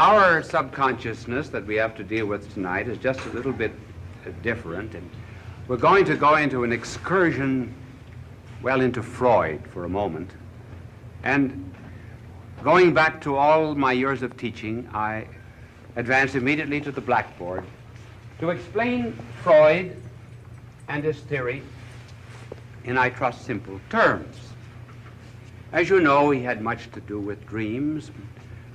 our subconsciousness that we have to deal with tonight is just a little bit different, and we're going to go into an excursion, well, into Freud for a moment. And going back to all my years of teaching, I advance immediately to the blackboard to explain Freud and his theory in, I trust, simple terms. As you know, he had much to do with dreams,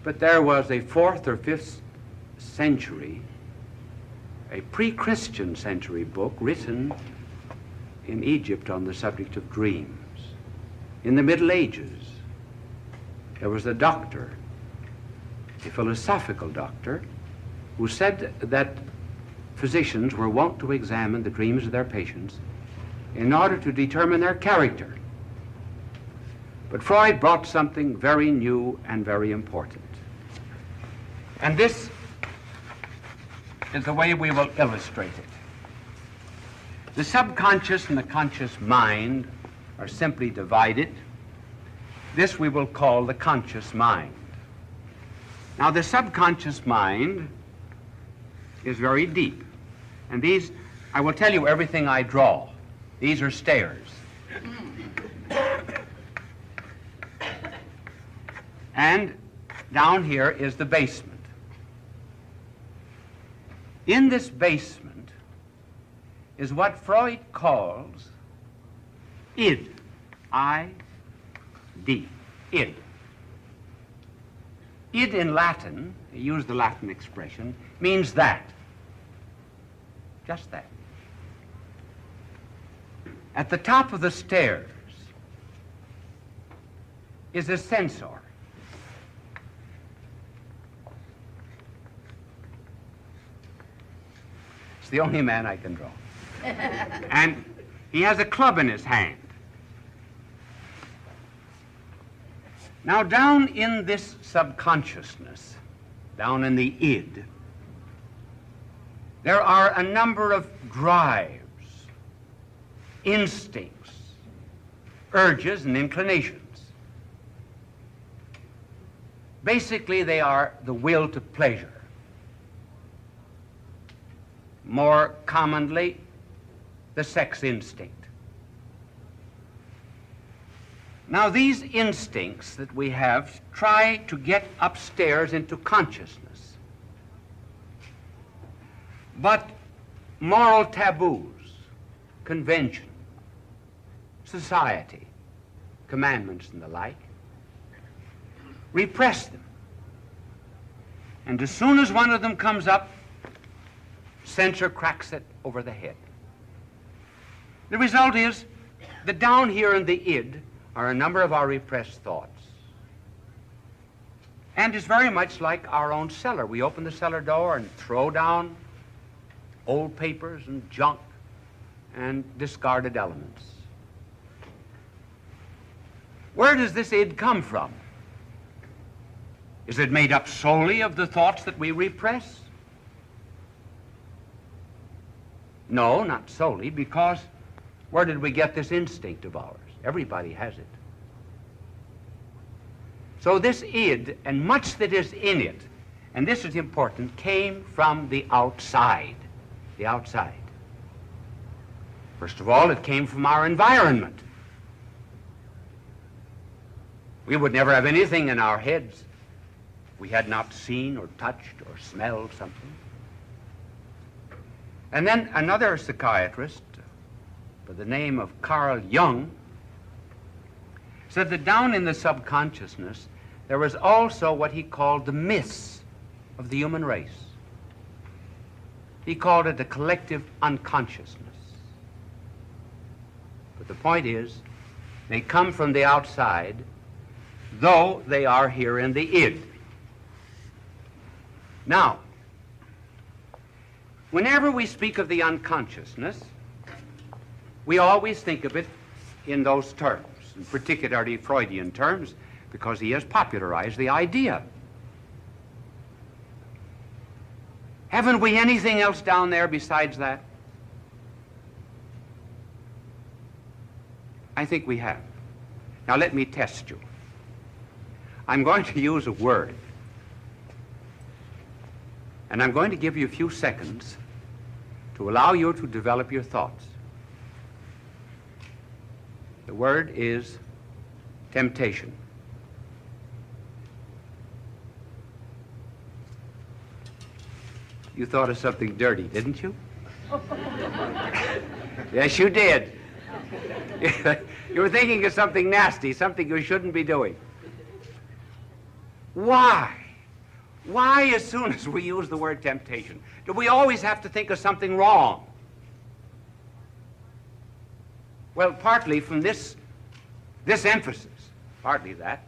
but there was a 4th or 5th century, a pre-Christian century book written in Egypt on the subject of dreams. In the Middle Ages, there was a doctor, a philosophical doctor, who said that physicians were wont to examine the dreams of their patients in order to determine their character. But Freud brought something very new and very important. And this is the way we will illustrate it. The subconscious and the conscious mind are simply divided. This we will call the conscious mind. Now, the subconscious mind is very deep. And these, I will tell you everything I draw. These are stairs. And down here is the basement. In this basement is what Freud calls id, I-D, id. Id in Latin, use the Latin expression, means that. Just that. At the top of the stairs is a censor. It's the only man I can draw. And he has a club in his hand. Now, down in this subconsciousness, down in the id, there are a number of drives, instincts, urges, and inclinations. Basically, they are the will to pleasure. More commonly, the sex instinct. Now, these instincts that we have try to get upstairs into consciousness. But moral taboos, convention, society, commandments and the like, repress them. And as soon as one of them comes up, censor cracks it over the head. The result is that down here in the id are a number of our repressed thoughts. And it's very much like our own cellar. We open the cellar door and throw down old papers and junk and discarded elements. Where does this id come from? Is it made up solely of the thoughts that we repress? No, not solely, because where did we get this instinct of ours? Everybody has it. So this id, and much that is in it, and this is important, came from the outside. The outside. First of all, it came from our environment. We would never have anything in our heads we had not seen or touched or smelled something. And then another psychiatrist by the name of Carl Jung said that down in the subconsciousness there was also what he called the myths of the human race. He called it the collective unconsciousness. But the point is, they come from the outside, though they are here in the id. Now, whenever we speak of the unconsciousness, we always think of it in those terms, in particularly Freudian terms, because he has popularized the idea. Haven't we anything else down there besides that? I think we have. Now let me test you. I'm going to use a word. And I'm going to give you a few seconds to allow you to develop your thoughts. The word is temptation. You thought of something dirty, didn't you? Yes, you did. You were thinking of something nasty, something you shouldn't be doing. Why? Why, as soon as we use the word temptation, do we always have to think of something wrong? Well, partly from this emphasis, partly that.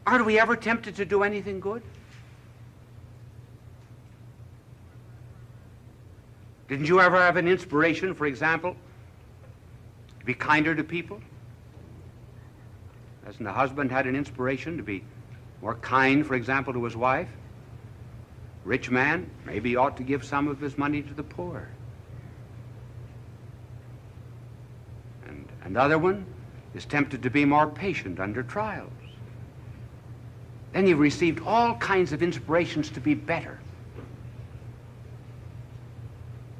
Aren't we ever tempted to do anything good? Didn't you ever have an inspiration, for example, to be kinder to people? Hasn't the husband had an inspiration to be more kind, for example, to his wife? Rich man, maybe he ought to give some of his money to the poor. And another one is tempted to be more patient under trials. Then you've received all kinds of inspirations to be better.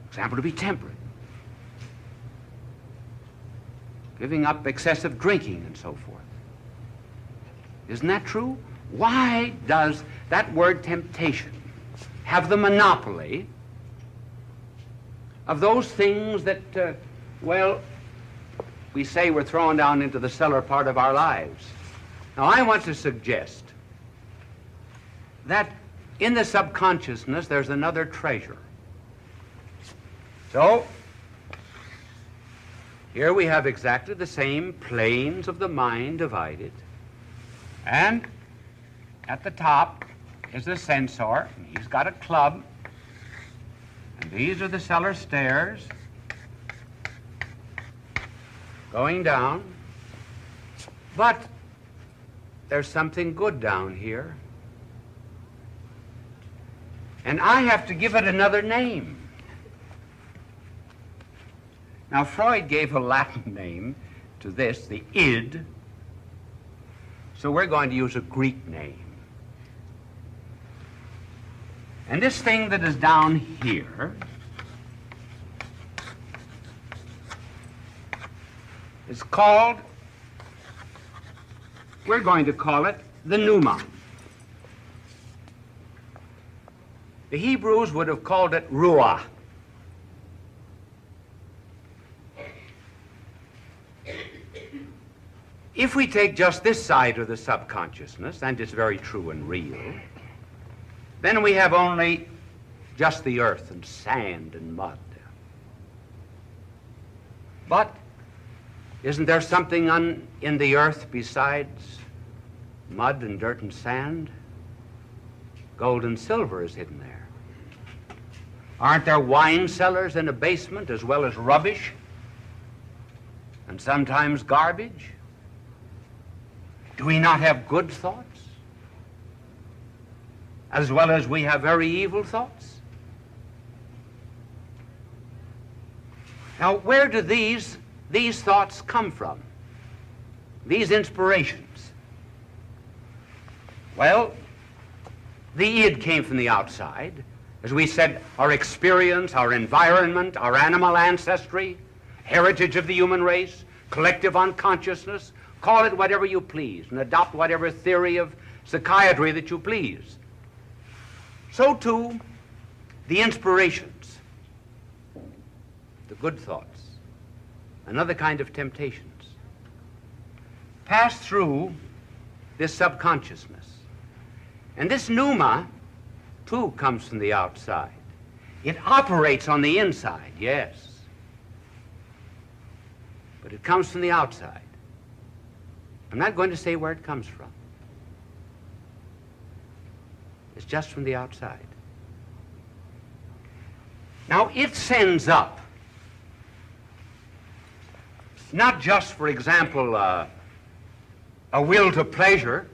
For example, to be temperate. Giving up excessive drinking and so forth. Isn't that true? Why does that word temptation have the monopoly of those things that, well, we say we're thrown down into the cellar part of our lives? Now, I want to suggest that in the subconsciousness there's another treasure. So, here we have exactly the same planes of the mind divided. And at the top is the censor, and he's got a club, and these are the cellar stairs going down. But there's something good down here, and I have to give it another name. Now, Freud gave a Latin name to this, the id. So we're going to use a Greek name. And this thing that is down here is called, we're going to call it the pneuma. The Hebrews would have called it ruah. If we take just this side of the subconsciousness, and it's very true and real, then we have only just the earth and sand and mud. But isn't there something in the earth besides mud and dirt and sand? Gold and silver is hidden there. Aren't there wine cellars in a basement as well as rubbish and sometimes garbage? Do we not have good thoughts as well as we have very evil thoughts? Now, where do these thoughts come from? These inspirations? Well, the id came from the outside. As we said, our experience, our environment, our animal ancestry, heritage of the human race, collective unconsciousness, call it whatever you please, and adopt whatever theory of psychiatry that you please. So too, the inspirations, the good thoughts, another kind of temptations, pass through this subconsciousness. And this pneuma, too, comes from the outside. It operates on the inside, yes, but it comes from the outside. I'm not going to say where it comes from. It's just from the outside. Now, it sends up, not just, for example, a will to pleasure.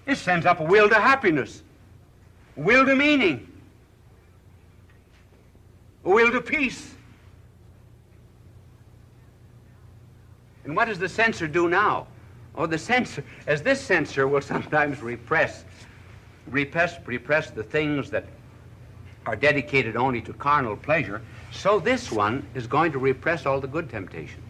It sends up a will to happiness, a will to meaning, a will to peace. And what does the censor do now? Oh, the censor, as this censor will sometimes repress repress the things that are dedicated only to carnal pleasure, so this one is going to repress all the good temptations.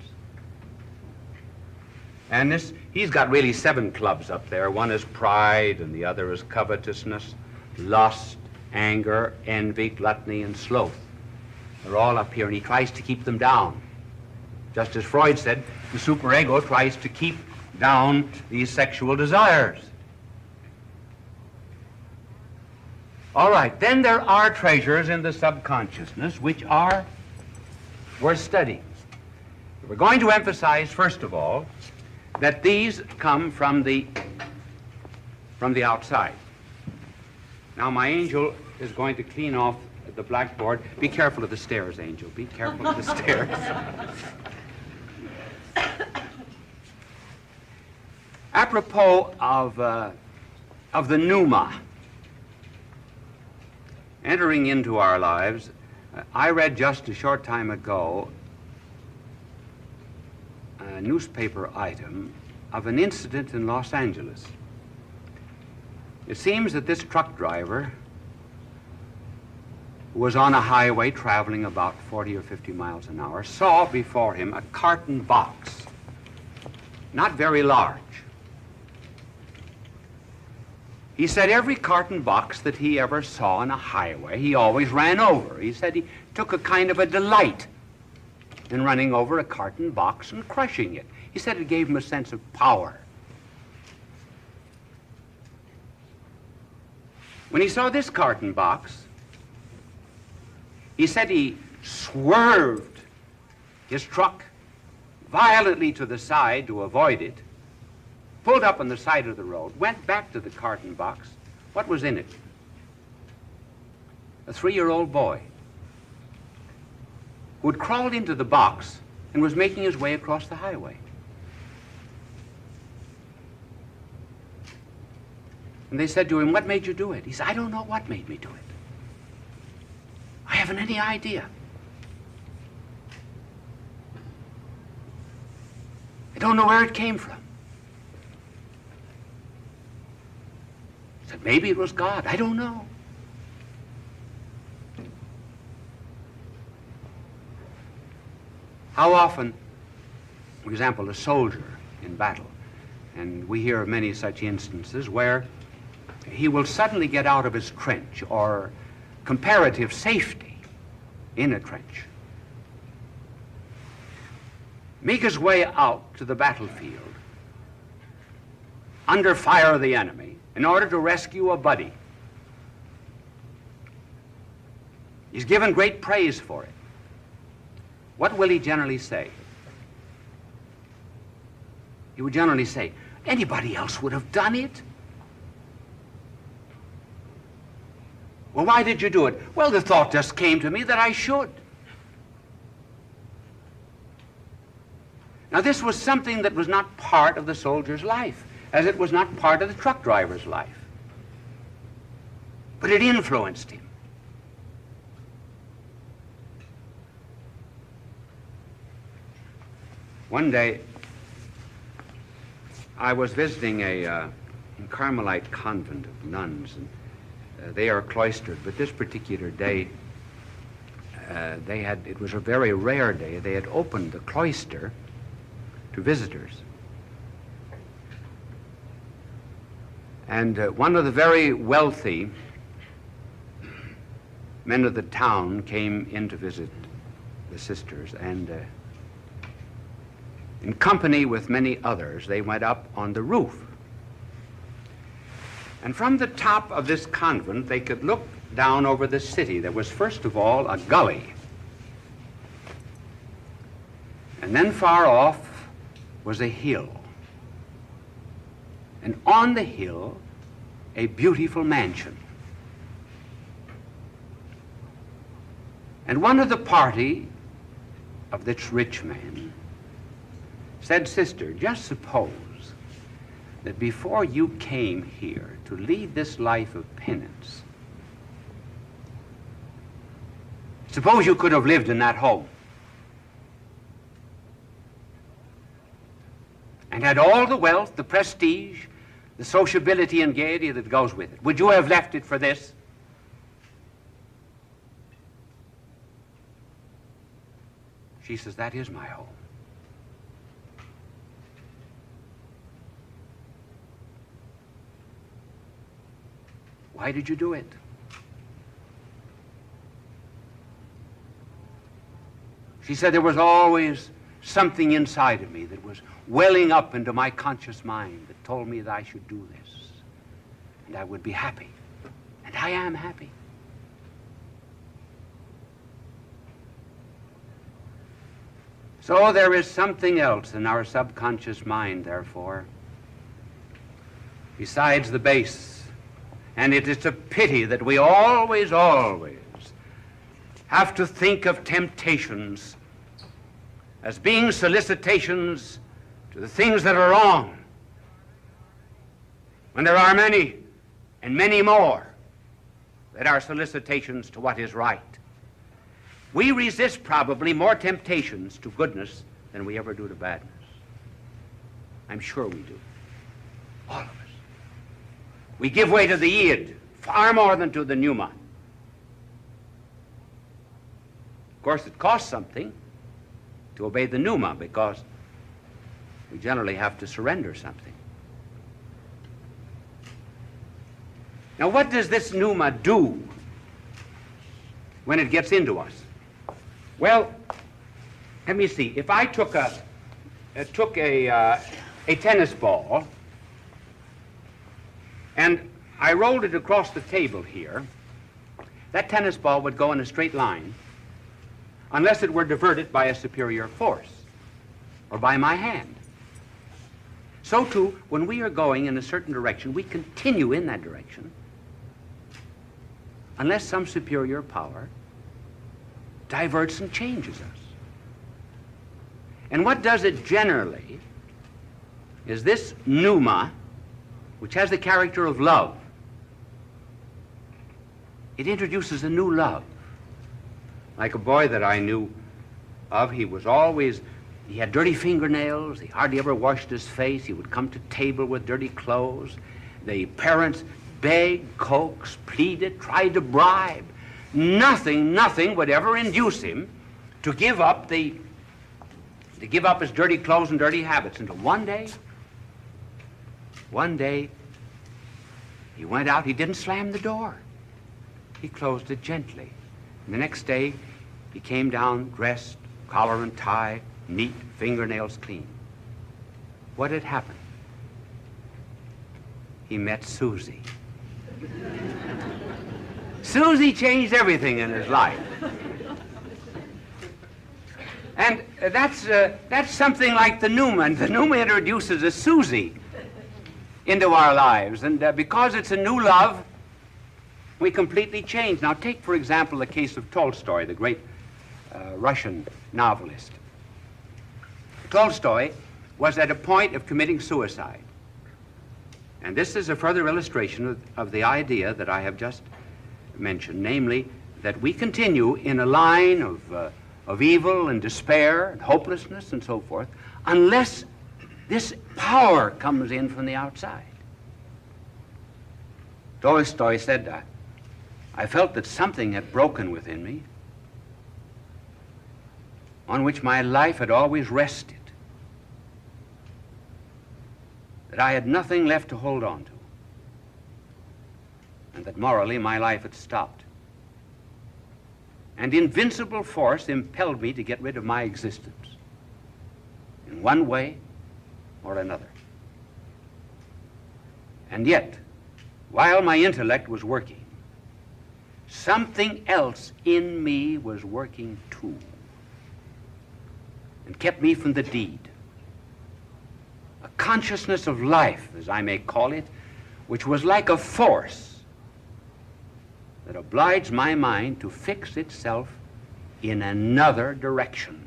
And he's got really 7 clubs up there. One is pride, and the other is covetousness, lust, anger, envy, gluttony, and sloth. They're all up here, and he tries to keep them down. Just as Freud said, the superego tries to keep down these sexual desires. All right, then there are treasures in the subconsciousness which are worth studying. We're going to emphasize, first of all, that these come from the outside. Now, my angel is going to clean off the blackboard. Be careful of the stairs, Angel. Be careful of the stairs. Apropos of the pneuma entering into our lives, I read just a short time ago a newspaper item of an incident in Los Angeles. It seems that this truck driver was on a highway traveling about 40 or 50 miles an hour, saw before him a carton box, not very large. He said every carton box that he ever saw on a highway, he always ran over. He said he took a kind of a delight in running over a carton box and crushing it. He said it gave him a sense of power. When he saw this carton box, he said he swerved his truck violently to the side to avoid it, pulled up on the side of the road, went back to the carton box. What was in it? A 3-year-old boy who had crawled into the box and was making his way across the highway. And they said to him, "What made you do it?" He said, "I don't know what made me do it. I haven't any idea. I don't know where it came from." He said, "Maybe it was God. I don't know." How often, for example, a soldier in battle, and we hear of many such instances where he will suddenly get out of his trench or comparative safety in a trench, make his way out to the battlefield under fire of the enemy in order to rescue a buddy. He's given great praise for it. What will he generally say? He would generally say, "Anybody else would have done it." "Well, why did you do it?" "Well, the thought just came to me that I should." Now, this was something that was not part of the soldier's life, as it was not part of the truck driver's life. But it influenced him. One day, I was visiting a Carmelite convent of nuns, and they are cloistered, but this particular day, it was a very rare day, they had opened the cloister to visitors. And one of the very wealthy men of the town came in to visit the sisters, and in company with many others, they went up on the roof. And from the top of this convent, they could look down over the city. There was, first of all, a gully. And then far off was a hill. And on the hill, a beautiful mansion. And one of the party of this rich man said, "Sister, just suppose that before you came here to lead this life of penance, suppose you could have lived in that home and had all the wealth, the prestige, the sociability and gaiety that goes with it. Would you have left it for this? She says, that is my home. Why did you do it? She said, there was always something inside of me that was welling up into my conscious mind that told me that I should do this, and I would be happy. And I am happy. So there is something else in our subconscious mind, therefore, besides the base. And it is a pity that we always have to think of temptations as being solicitations to the things that are wrong, when there are many and many more that are solicitations to what is right. We resist probably more temptations to goodness than we ever do to badness. I'm sure we do. All of us. We give way to the id far more than to the pneuma. Of course, it costs something to obey the pneuma, because we generally have to surrender something. Now, what does this pneuma do when it gets into us? Well, let me see. If I took a tennis ball and I rolled it across the table here, that tennis ball would go in a straight line unless it were diverted by a superior force or by my hand. So too, when we are going in a certain direction, we continue in that direction unless some superior power diverts and changes us. And what does it generally is this pneuma, which has the character of love. It introduces a new love. Like a boy that I knew of, he had dirty fingernails, he hardly ever washed his face, he would come to table with dirty clothes. The parents begged, coaxed, pleaded, tried to bribe. Nothing would ever induce him to give up his dirty clothes and dirty habits. Until one day, he went out, he didn't slam the door. He closed it gently. And the next day, he came down dressed, collar and tie, neat, fingernails clean. What had happened? He met Susie. Susie changed everything in his life. And that's something like the pneuma. And the pneuma introduces a Susie into our lives. And because it's a new love, we completely change. Now take, for example, the case of Tolstoy, the great Russian novelist. Tolstoy was at a point of committing suicide. And this is a further illustration of the idea that I have just mentioned, namely that we continue in a line of evil and despair and hopelessness and so forth, unless this power comes in from the outside. Tolstoy said, I felt that something had broken within me on which my life had always rested, that I had nothing left to hold on to, and that morally my life had stopped. And invincible force impelled me to get rid of my existence in one way or another. And yet, while my intellect was working, something else in me was working too, and kept me from the deed. A consciousness of life, as I may call it, which was like a force that obliged my mind to fix itself in another direction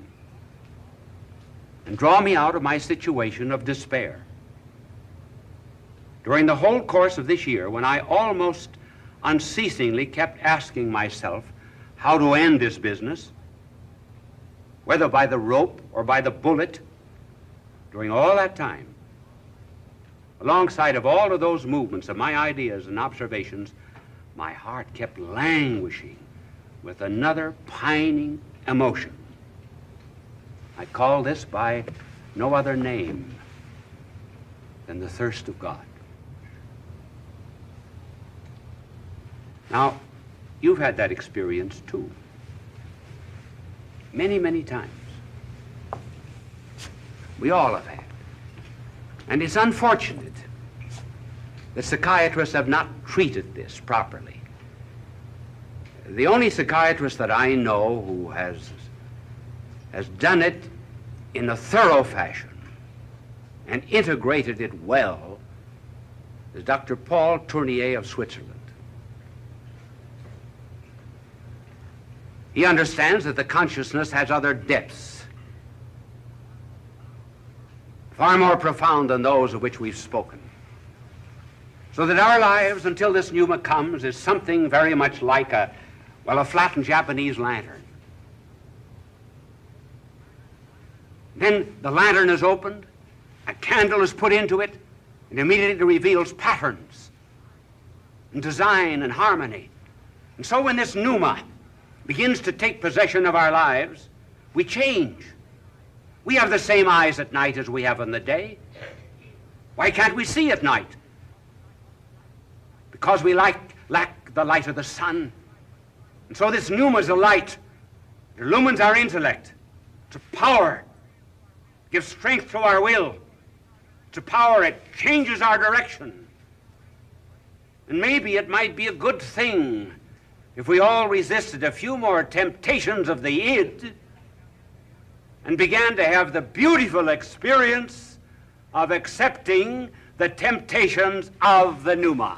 and draw me out of my situation of despair. During the whole course of this year, when I almost unceasingly kept asking myself how to end this business, whether by the rope or by the bullet, during all that time, alongside of all of those movements of my ideas and observations, my heart kept languishing with another pining emotion. I call this by no other name than the thirst of God. Now, you've had that experience too. Many, many times. We all have had. And it's unfortunate that psychiatrists have not treated this properly. The only psychiatrist that I know who has done it in a thorough fashion and integrated it well is Dr. Paul Tournier of Switzerland. He understands that the consciousness has other depths, far more profound than those of which we've spoken. So that our lives, until this pneuma comes, is something very much like a flattened Japanese lantern. Then the lantern is opened, a candle is put into it, and immediately reveals patterns and design and harmony. And so when this pneuma begins to take possession of our lives, we change. We have the same eyes at night as we have in the day. Why can't we see at night? Because we lack the light of the sun. And so this pneuma is a light. It illumines our intellect. It's a power. It gives strength to our will. It's a power. It changes our direction. And maybe it might be a good thing if we all resisted a few more temptations of the id and began to have the beautiful experience of accepting the temptations of the pneuma.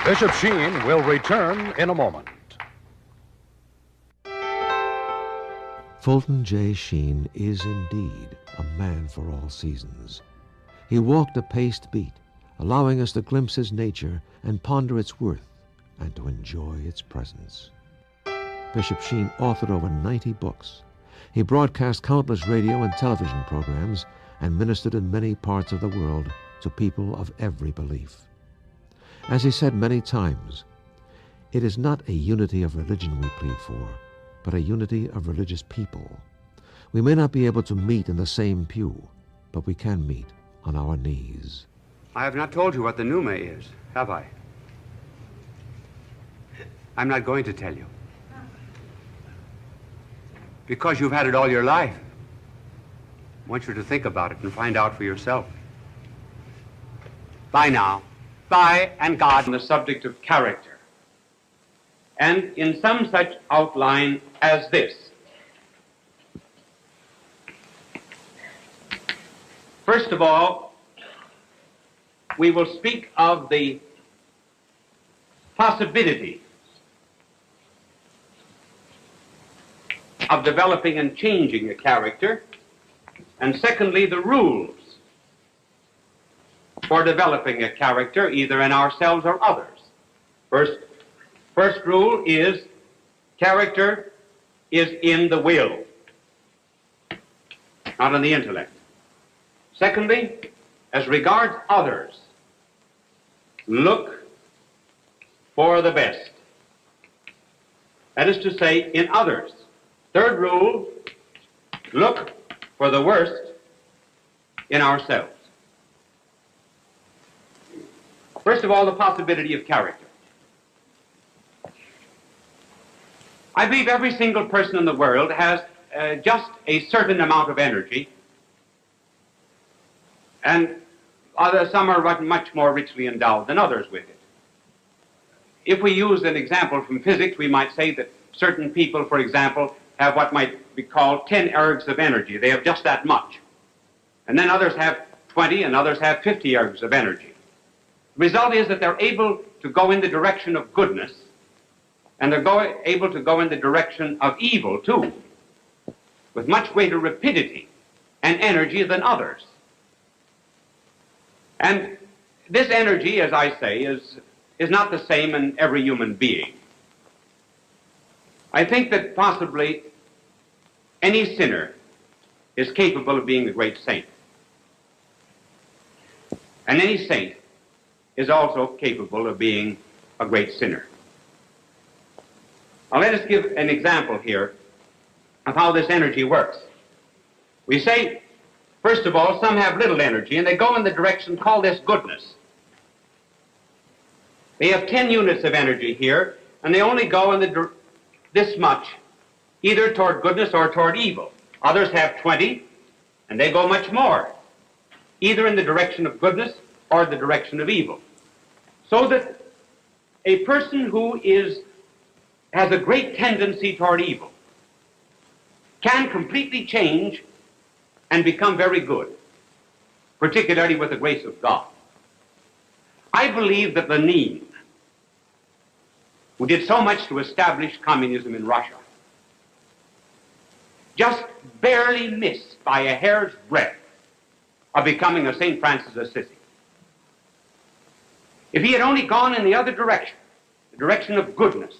Bishop Sheen will return in a moment. Fulton J. Sheen is indeed a man for all seasons. He walked a paced beat, allowing us to glimpse his nature and ponder its worth and to enjoy its presence. Bishop Sheen authored over 90 books. He broadcast countless radio and television programs and ministered in many parts of the world to people of every belief. As he said many times, it is not a unity of religion we plead for, but a unity of religious people. We may not be able to meet in the same pew, but we can meet on our knees. I have not told you what the pneuma is, have I? I'm not going to tell you. Because you've had it all your life. I want you to think about it and find out for yourself. Bye now. Bye and God. On the subject of character. And in some such outline as this. First of all, we will speak of the possibility of developing and changing a character, and secondly, the rules for developing a character, either in ourselves or others. First rule is character is in the will, not in the intellect. Secondly, as regards others, look for the best. That is to say, in others. Third rule, look for the worst in ourselves. First of all, the possibility of character. I believe every single person in the world has just a certain amount of energy, and some are much more richly endowed than others with it. If we use an example from physics, we might say that certain people, for example, have what might be called 10 ergs of energy. They have just that much. And then others have 20, and others have 50 ergs of energy. The result is that they're able to go in the direction of goodness, and they're able to go in the direction of evil, too, with much greater rapidity and energy than others. And this energy, as I say, is not the same in every human being. I think that possibly any sinner is capable of being a great saint. And any saint is also capable of being a great sinner. Now let us give an example here of how this energy works. We say, first of all, some have little energy and they go in the direction, call this goodness. They have 10 units of energy here and they only go in this much, either toward goodness or toward evil. Others have 20 and they go much more, either in the direction of goodness or the direction of evil. So that a person who has a great tendency toward evil can completely change and become very good, particularly with the grace of God. I believe that Lenin, who did so much to establish communism in Russia, just barely missed by a hair's breadth of becoming a St. Francis of Assisi. If he had only gone in the other direction, the direction of goodness,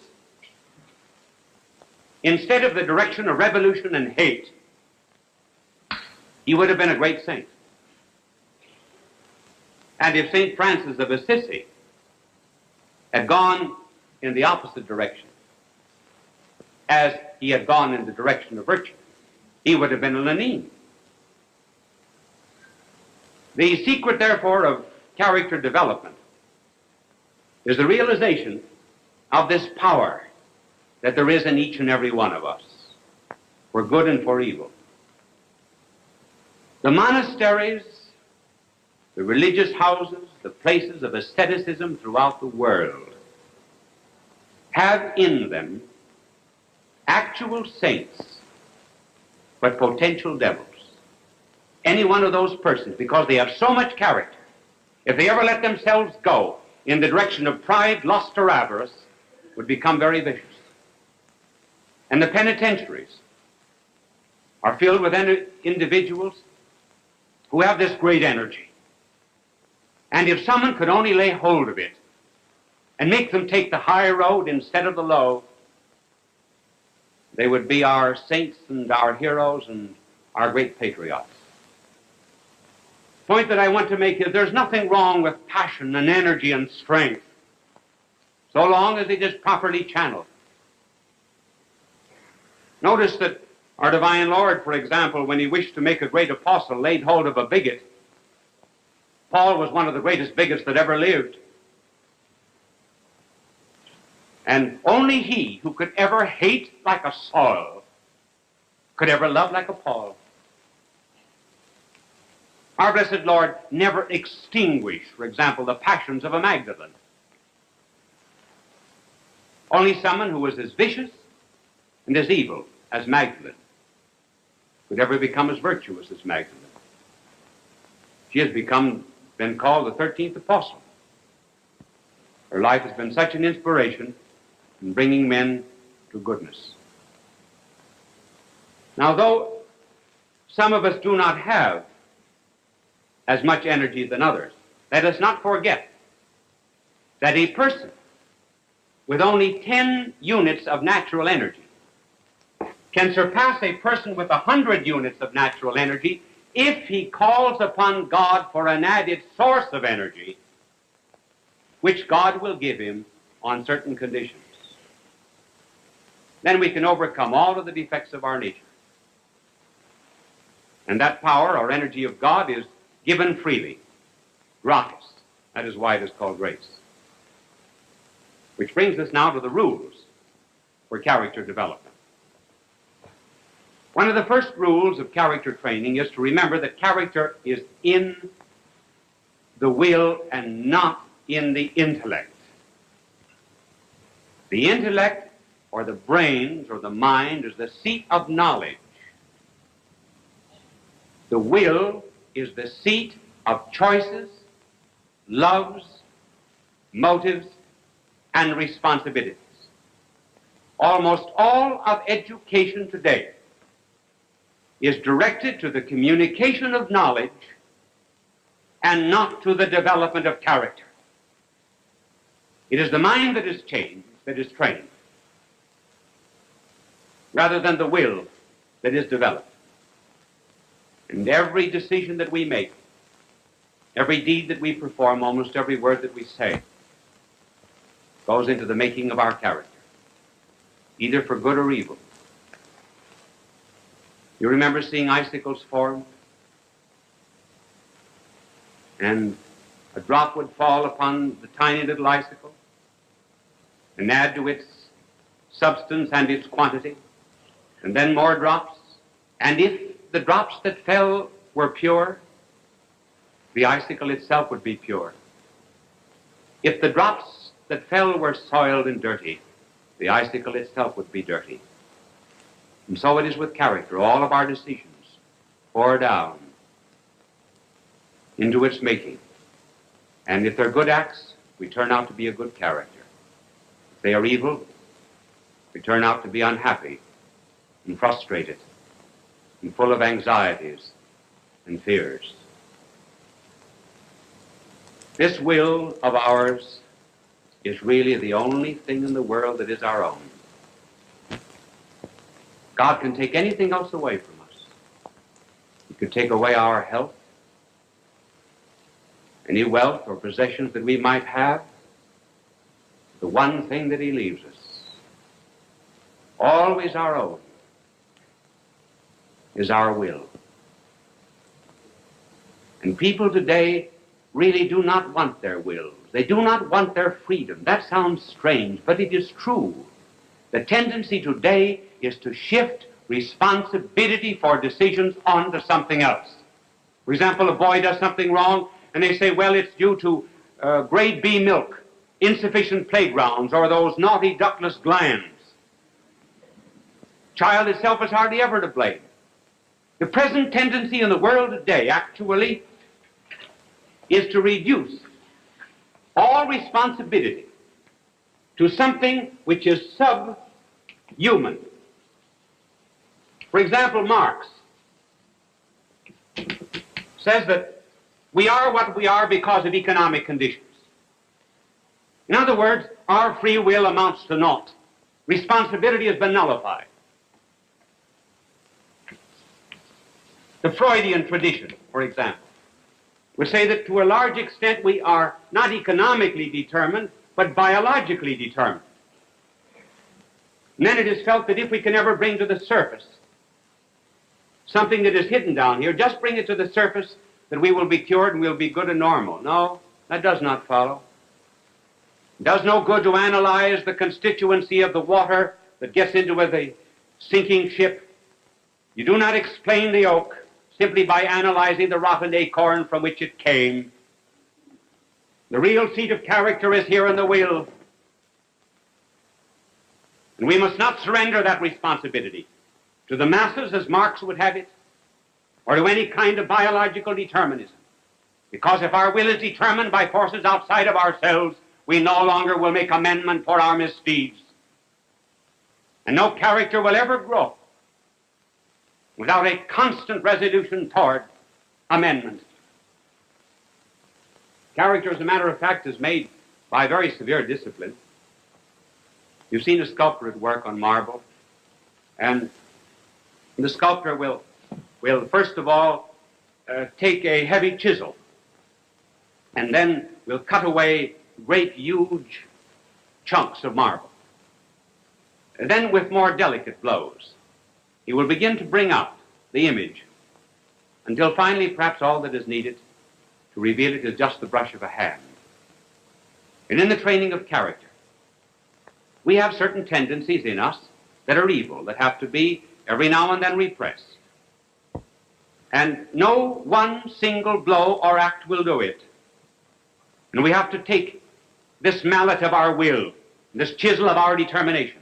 instead of the direction of revolution and hate, he would have been a great saint. And if St. Francis of Assisi had gone in the opposite direction, as he had gone in the direction of virtue, he would have been a Lenin. The secret, therefore, of character development is the realization of this power that there is in each and every one of us, for good and for evil. The monasteries, the religious houses, the places of asceticism throughout the world have in them actual saints, but potential devils. Any one of those persons, because they have so much character, if they ever let themselves go in the direction of pride, lust, or avarice, would become very vicious. And the penitentiaries are filled with individuals who have this great energy. And if someone could only lay hold of it and make them take the high road instead of the low, they would be our saints and our heroes and our great patriots. The point that I want to make is there's nothing wrong with passion and energy and strength, so long as it is properly channeled. Notice that our divine Lord, for example, when he wished to make a great apostle, laid hold of a bigot. Paul was one of the greatest bigots that ever lived. And only he who could ever hate like a Saul could ever love like a Paul. Our blessed Lord never extinguished, for example, the passions of a Magdalene. Only someone who was as vicious and as evil as Magdalene could ever become as virtuous as Magdalene. She has been called the 13th apostle. Her life has been such an inspiration in bringing men to goodness. Now, though some of us do not have as much energy than others, let us not forget that a person with only 10 units of natural energy can surpass a person with 100 units of natural energy if he calls upon God for an added source of energy, which God will give him on certain conditions. Then we can overcome all of the defects of our nature. And that power or energy of God is given freely, gratis. That is why it is called grace. Which brings us now to the rules for character development. One of the first rules of character training is to remember that character is in the will and not in the intellect. The intellect, or the brains, or the mind, is the seat of knowledge. The will is the seat of choices, loves, motives, and responsibilities. Almost all of education today is directed to the communication of knowledge and not to the development of character. It is the mind that is changed, that is trained. rather than the will that is developed. And every decision that we make, every deed that we perform, almost every word that we say, goes into the making of our character, either for good or evil. You remember seeing icicles formed? And a drop would fall upon the tiny little icicle and add to its substance and its quantity, and then more drops. And if the drops that fell were pure, the icicle itself would be pure. If the drops that fell were soiled and dirty, the icicle itself would be dirty. And so it is with character. All of our decisions pour down into its making. And if they're good acts, we turn out to be a good character. If they are evil, we turn out to be unhappy and frustrated and full of anxieties and fears. This will of ours is really the only thing in the world that is our own. God can take anything else away from us. He could take away our health, any wealth or possessions that we might have. The one thing that he leaves us, always our own, is our will. And people today really do not want their wills. They do not want their freedom. That sounds strange, but it is true. The tendency today is to shift responsibility for decisions onto something else. For example, a boy does something wrong, and they say, well, it's due to grade B milk, insufficient playgrounds, or those naughty ductless glands. Child itself is hardly ever to blame. The present tendency in the world today, actually, is to reduce all responsibility to something which is subhuman. For example, Marx says that we are what we are because of economic conditions. In other words, our free will amounts to naught. Responsibility has been nullified. The Freudian tradition, for example, would say that to a large extent we are not economically determined, but biologically determined. And then it is felt that if we can ever bring to the surface something that is hidden down here, just bring it to the surface, that we will be cured and we'll be good and normal. No, that does not follow. It does no good to analyze the constituency of the water that gets into the sinking ship. You do not explain the oak simply by analyzing the rotten acorn from which it came. The real seat of character is here in the will. And we must not surrender that responsibility to the masses, as Marx would have it, or to any kind of biological determinism. Because if our will is determined by forces outside of ourselves, we no longer will make amendment for our misdeeds. And no character will ever grow without a constant resolution toward amendment. Character, as a matter of fact, is made by very severe discipline. You've seen a sculptor at work on marble, and the sculptor will first of all take a heavy chisel, and then will cut away great, huge chunks of marble. And then with more delicate blows, he will begin to bring out the image until finally perhaps all that is needed to reveal it is just the brush of a hand. And in the training of character, we have certain tendencies in us that are evil, that have to be every now and then repressed. And no one single blow or act will do it. And we have to take this mallet of our will, this chisel of our determination,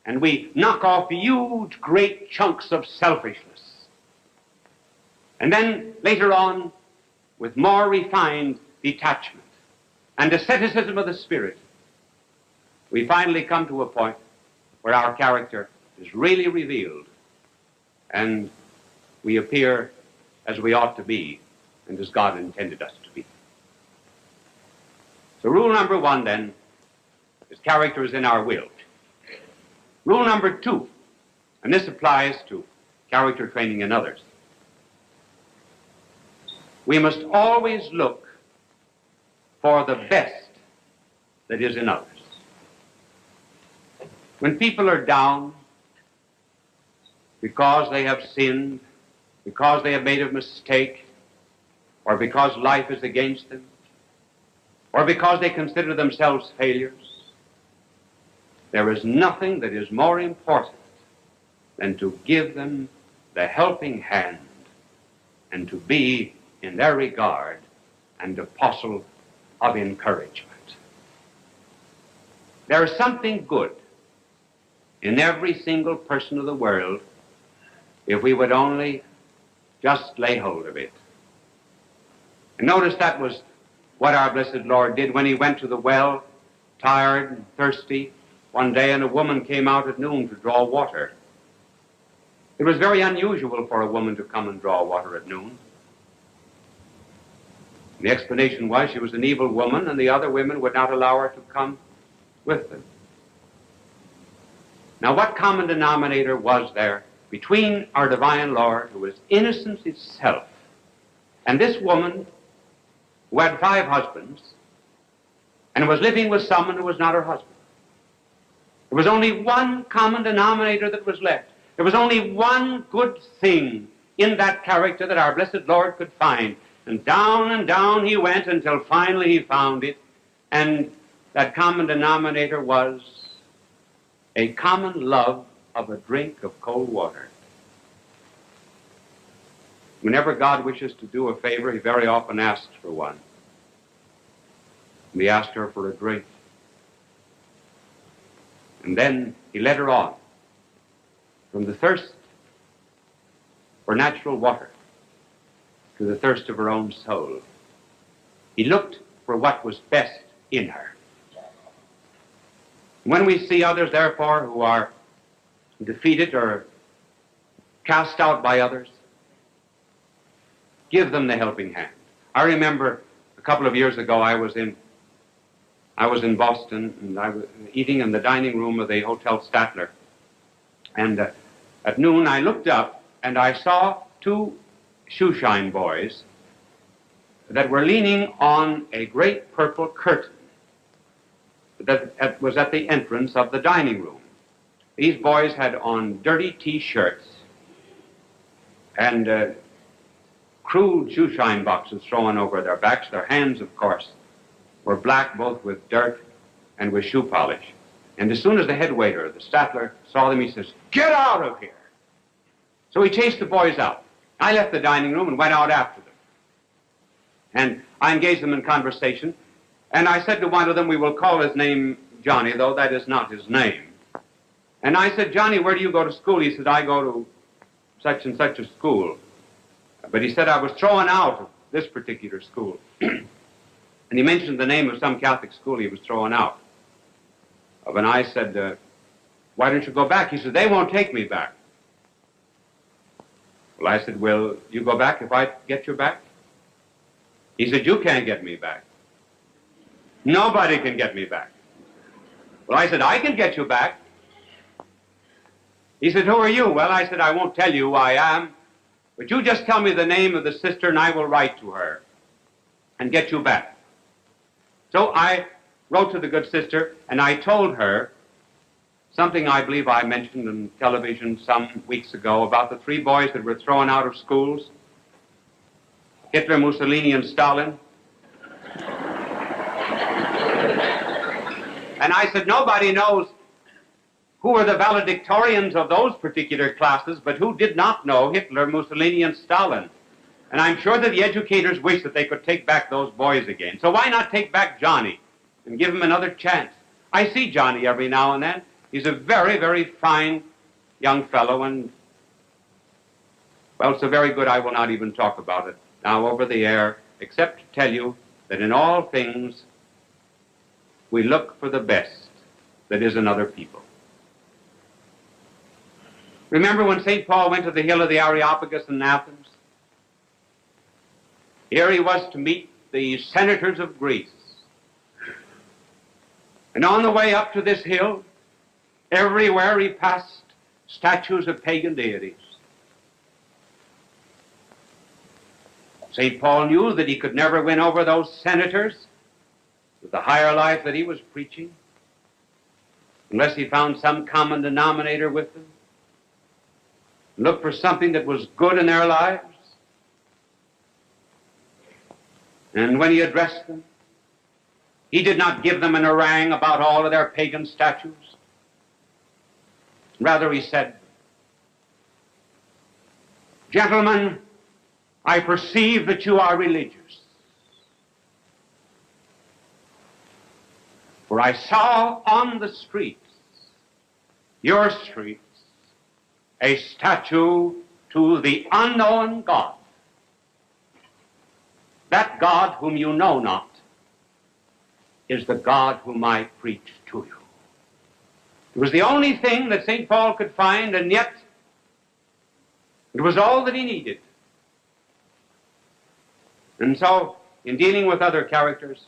and we knock off huge, great chunks of selfishness. And then later on, with more refined detachment and asceticism of the spirit, we finally come to a point where our character is really revealed and we appear as we ought to be and as God intended us to be. So rule number one, then, is character is in our will. Rule number two And this applies to character training in others. We must always look for the best that is in others. When people are down because they have sinned, because they have made a mistake, or because life is against them, or because they consider themselves failures, there is nothing that is more important than to give them the helping hand and to be, in their regard, an apostle of encouragement. There is something good in every single person of the world if we would only just lay hold of it. And notice that was what our blessed Lord did when he went to the well, tired and thirsty, one day, and a woman came out at noon to draw water. It was very unusual for a woman to come and draw water at noon. And the explanation was she was an evil woman, and the other women would not allow her to come with them. Now, what common denominator was there between our divine Lord, who was innocence itself, and this woman who had 5 husbands and was living with someone who was not her husband? There was only one common denominator that was left. There was only one good thing in that character that our blessed Lord could find. And down he went until finally he found it. And that common denominator was a common love of a drink of cold water. Whenever God wishes to do a favor, he very often asks for one. And he asked her for a drink. And then he led her on from the thirst for natural water to the thirst of her own soul. He looked for what was best in her. When we see others, therefore, who are defeated or cast out by others, give them the helping hand. I remember a couple of years ago I was in Boston, and I was eating in the dining room of the Hotel Statler. And at noon I looked up and I saw 2 shoeshine boys that were leaning on a great purple curtain that was at the entrance of the dining room. These boys had on dirty T-shirts and crude shoeshine boxes thrown over their backs. Their hands, of course, were black both with dirt and with shoe polish. And as soon as the head waiter, the Statler, saw them, he says, "Get out of here!" So he chased the boys out. I left the dining room and went out after them. And I engaged them in conversation. And I said to one of them, we will call his name Johnny, though that is not his name. And I said, "Johnny, where do you go to school?" He said, "I go to such and such a school." But he said, "I was thrown out of this particular school." And he mentioned the name of some Catholic school he was thrown out of. And I said, "Why don't you go back?" He said, "They won't take me back." Well, I said, "Will you go back if I get you back?" He said, "You can't get me back. Nobody can get me back." Well, I said, "I can get you back." He said, "Who are you?" Well, I said, "I won't tell you who I am, but you just tell me the name of the sister and I will write to her and get you back." So I wrote to the good sister and I told her something I believe I mentioned on television some weeks ago about the 3 boys that were thrown out of schools: Hitler, Mussolini, and Stalin. And I said, nobody knows who were the valedictorians of those particular classes, but who did not know Hitler, Mussolini, and Stalin? And I'm sure that the educators wish that they could take back those boys again. So why not take back Johnny and give him another chance? I see Johnny every now and then. He's a very, very fine young fellow, and, well, so very good I will not even talk about it now over the air, except to tell you that in all things we look for the best that is in other people. Remember when St. Paul went to the hill of the Areopagus in Athens? Here he was to meet the senators of Greece. And on the way up to this hill, everywhere he passed statues of pagan deities. St. Paul knew that he could never win over those senators with the higher life that he was preaching unless he found some common denominator with them, looked for something that was good in their lives. And when he addressed them, he did not give them an harangue about all of their pagan statues. Rather, he said, "Gentlemen, I perceive that you are religious. For I saw on the streets, your streets, a statue to the unknown God. That God whom you know not is the God whom I preach to you." It was the only thing that St. Paul could find, and yet it was all that he needed. And so, in dealing with other characters,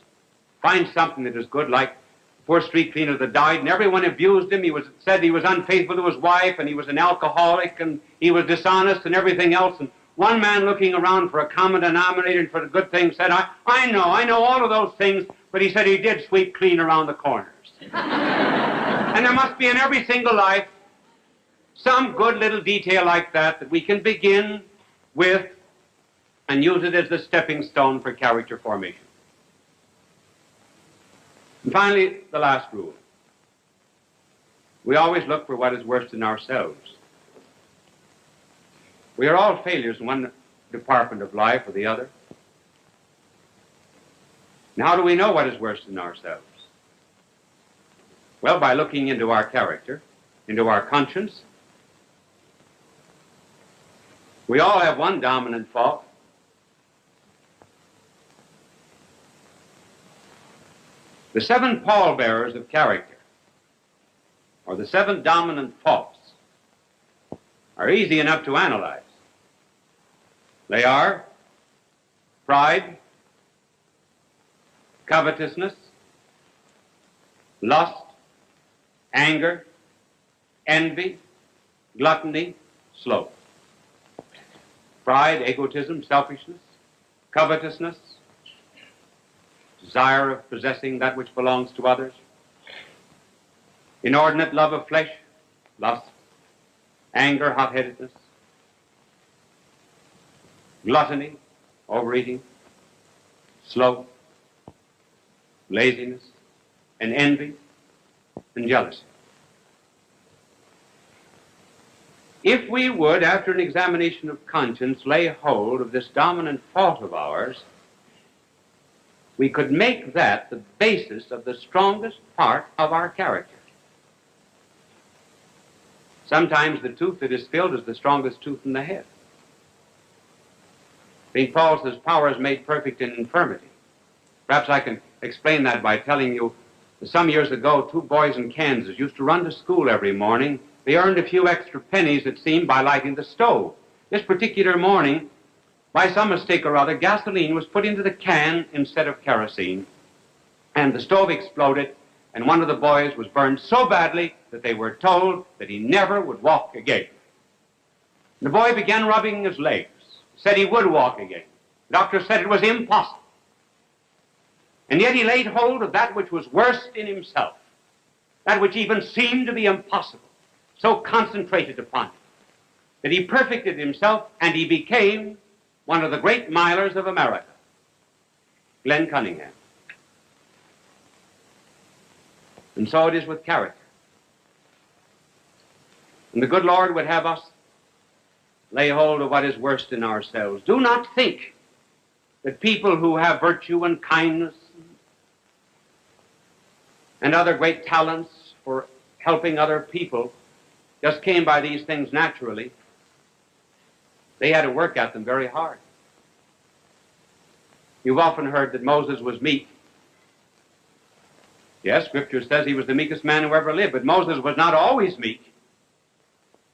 find something that is good, like the poor street cleaner that died, and everyone abused him. He said he was unfaithful to his wife, and he was an alcoholic, and he was dishonest, and everything else. And one man, looking around for a common denominator and for the good things, said, I know all of those things, but he said he did sweep clean around the corners. And there must be in every single life some good little detail like that we can begin with and use it as the stepping stone for character formation. And finally, the last rule. We always look for what is worse than ourselves. We are all failures in one department of life or the other. And how do we know what is worse than ourselves? Well, by looking into our character, into our conscience. We all have one dominant fault. The 7 pallbearers of character, or the 7 dominant faults, are easy enough to analyze. They are pride, covetousness, lust, anger, envy, gluttony, sloth. Pride, egotism, selfishness, covetousness, desire of possessing that which belongs to others, inordinate love of flesh, lust, anger, hot-headedness, gluttony, overeating, sloth, laziness, and envy, and jealousy. If we would, after an examination of conscience, lay hold of this dominant fault of ours, we could make that the basis of the strongest part of our character. Sometimes the tooth that is filled is the strongest tooth in the head. St. Paul says, power is made perfect in infirmity. Perhaps I can explain that by telling you that some years ago, 2 boys in Kansas used to run to school every morning. They earned a few extra pennies, it seemed, by lighting the stove. This particular morning, by some mistake or other, gasoline was put into the can instead of kerosene, and the stove exploded, and one of the boys was burned so badly that they were told that he never would walk again. The boy began rubbing his legs, said he would walk again. The doctor said it was impossible. And yet he laid hold of that which was worst in himself, that which even seemed to be impossible, so concentrated upon it, that he perfected himself, and he became one of the great milers of America, Glenn Cunningham. And so it is with character. And the good Lord would have us lay hold of what is worst in ourselves. Do not think that people who have virtue and kindness and other great talents for helping other people just came by these things naturally. They had to work at them very hard. You've often heard that Moses was meek. Yes, Scripture says he was the meekest man who ever lived, but Moses was not always meek.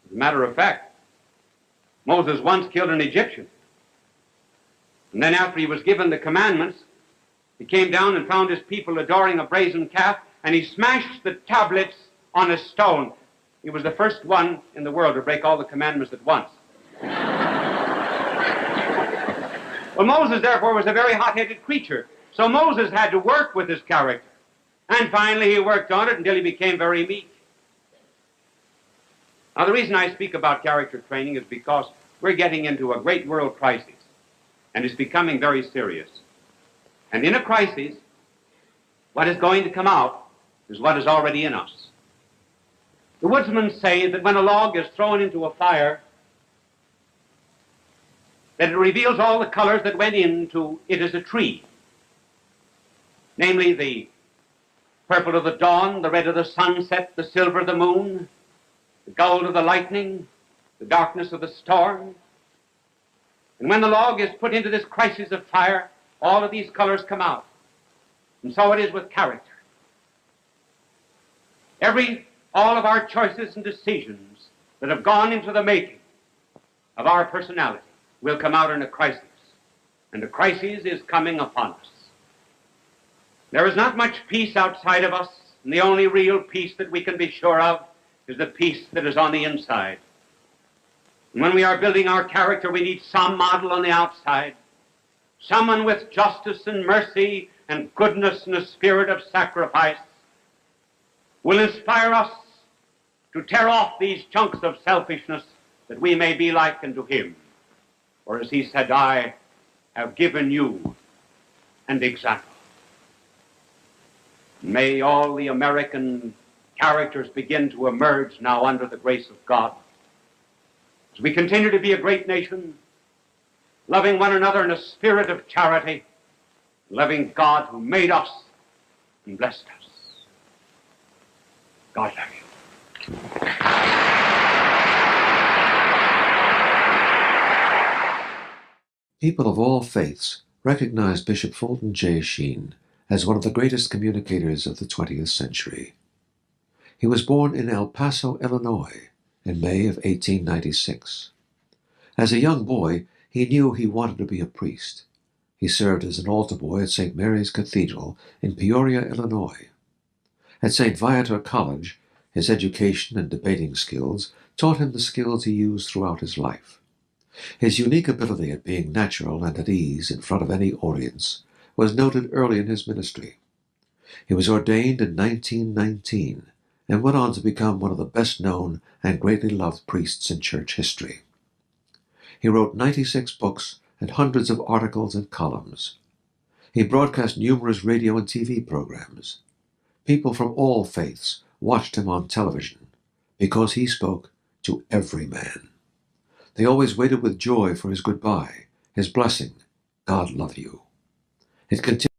As a matter of fact, Moses once killed an Egyptian. And then after he was given the commandments, he came down and found his people adoring a brazen calf, and he smashed the tablets on a stone. He was the first one in the world to break all the commandments at once. Well, Moses, therefore, was a very hot-headed creature. So Moses had to work with his character. And finally, he worked on it until he became very meek. Now, the reason I speak about character training is because we're getting into a great world crisis, and it's becoming very serious. And in a crisis, what is going to come out is what is already in us. The woodsmen say that when a log is thrown into a fire, that it reveals all the colors that went into it as a tree, namely the purple of the dawn, the red of the sunset, the silver of the moon, the gold of the lightning, the darkness of the storm. And when the log is put into this crisis of fire, all of these colors come out. And so it is with character. All of our choices and decisions that have gone into the making of our personality will come out in a crisis. And the crisis is coming upon us. There is not much peace outside of us, and the only real peace that we can be sure of is the peace that is on the inside. And when we are building our character, we need some model on the outside, someone with justice and mercy and goodness and a spirit of sacrifice will inspire us to tear off these chunks of selfishness that we may be like unto him. For as he said, I have given you an example. May all the American characters begin to emerge now under the grace of God. As we continue to be a great nation, loving one another in a spirit of charity, loving God who made us and blessed us. God love you. People of all faiths recognize Bishop Fulton J. Sheen as one of the greatest communicators of the 20th century. He was born in El Paso, Illinois, in May of 1896. As a young boy, he knew he wanted to be a priest. He served as an altar boy at St. Mary's Cathedral in Peoria, Illinois. At St. Viator College, his education and debating skills taught him the skills he used throughout his life. His unique ability at being natural and at ease in front of any audience was noted early in his ministry. He was ordained in 1919 and went on to become one of the best-known and greatly loved priests in church history. He wrote 96 books and hundreds of articles and columns. He broadcast numerous radio and TV programs. People from all faiths watched him on television because he spoke to every man. They always waited with joy for his goodbye, his blessing, God love you. It continued.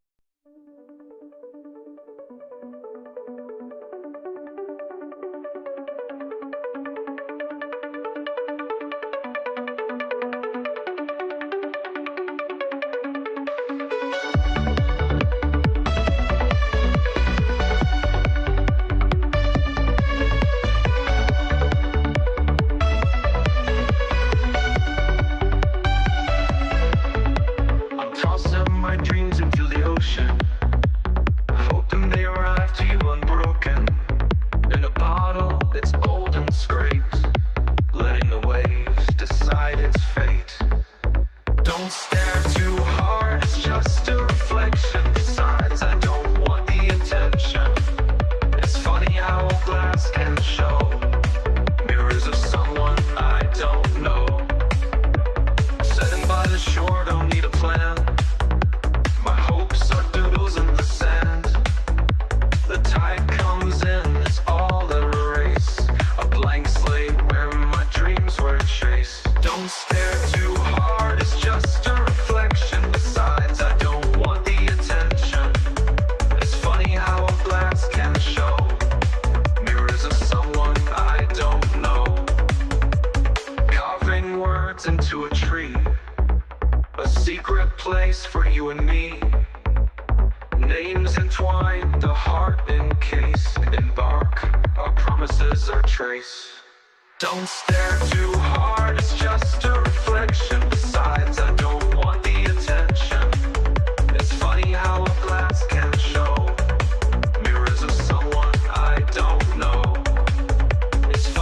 Don't stare too hard, it's just a reflection. Besides, I don't want the attention. It's funny how a glass can show mirrors of someone I don't know. It's funny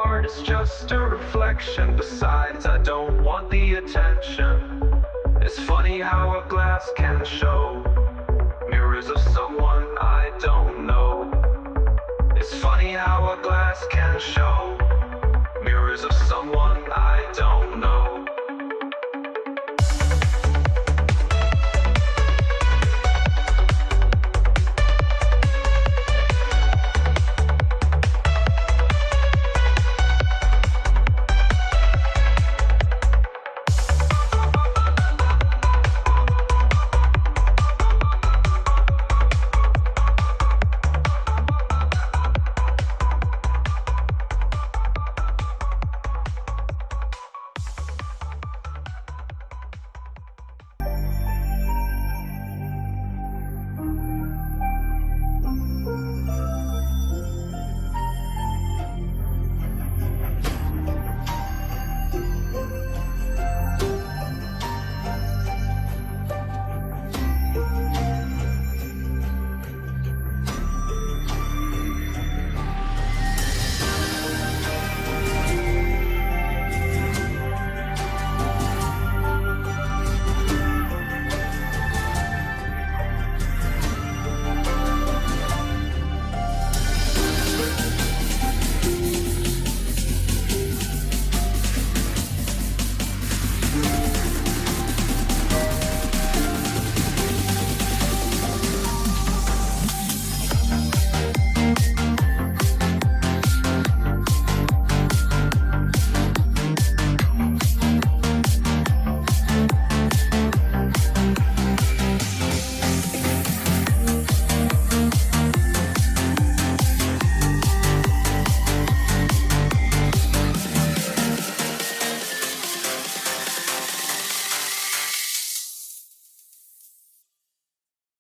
heart is just a reflection. Besides, I don't want the attention. It's funny how a glass can show mirrors of someone I don't know. It's funny how a glass can show